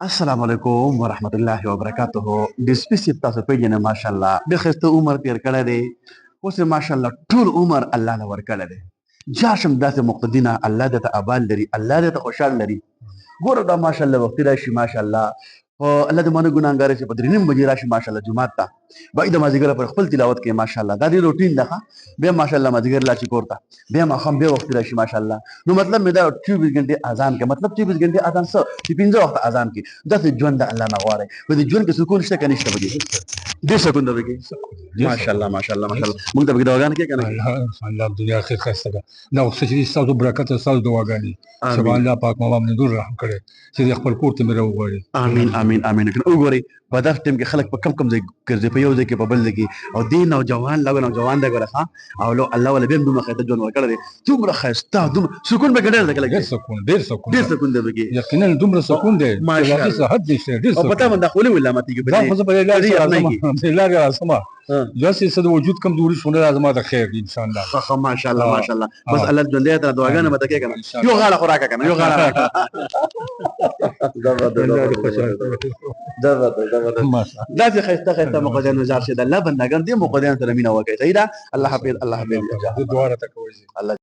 السلام علیکم ورحمت الله وبرکاته د سپیسیپ تاسو پیژنې ماشاءالله د خسته عمر تیر کړی دی اوس یې ماشاءالله ټول عمر الله له ورکړی دی جاشم داسې مقتدینه الله دې ته ابال لري الله دې ته خوشحال لري ګوره دا ماشاءالله وختي راشي ماشاءالله الله دې مانه ګناهګار شي په درې نیم بجې راشي ماشاءالله جمعات ته باید د مازدیګر پر خپل تلاوت کوي ماشاءالله دا دې روټین ده بیا ماشاءالله مازدیګر لا چې کوړه بیا ماښام بیا وختي راشي ماشاءالله نو مطلب مې دا 24 غنټې اذان کوي مطلب 24 غنټې اذان څه چې 15 وخت اذان کوي داسې ژوند د الله نه غواړي په دې ژوند کې سکون شته که نشته پکې ډېر سکون ده پکې ماشاءالله ماشاءالله ماشاءالله موږ ته پکې دعاګانې کوي که نه الله دنیا آخرت ښایسته ده دا وخت چې ستاسو برکت او ستاسو دعاګانې چې الله پاک ما باندې نور رحم کړی چې د خپل کور ته مې راوغواړي امین امین امین وګورئ په داسې ټایم کې خلک په کم ځای ګرځي په یو ځای کې په بل ځای کې او دې نوجوان لږ نوجوان دی ګوره ښه او الله والا بیا هم دومره ښایسته ژوند ورکړی دی دومره ښایسته دومره سکون پکې ډېر دی ډېر سکون ډېر سکون ډېر سکون دی پکې یقینا دومره سکون دی چې هغې څه حد نشته ډېر او سکون پتا باندې خولې ولې ماتېږي دا خو زه په دې لارې راځم داسې څه د وجود کمزوري شونه راځم د خیر انشاءالله ښه ماشاءالله ماشاءالله بس الله ژوندی ته دعاګانې به ته کوې که نه یو غاړه خو راکړه که نه یو غاړه راکړه داسې ښایسته ښایسته مقدیان وزار شي د الله بندګان دې مقدیانو سره مینه وکړئ صحیح ده الله حافظ الله حافظ دعا راته کوئ الله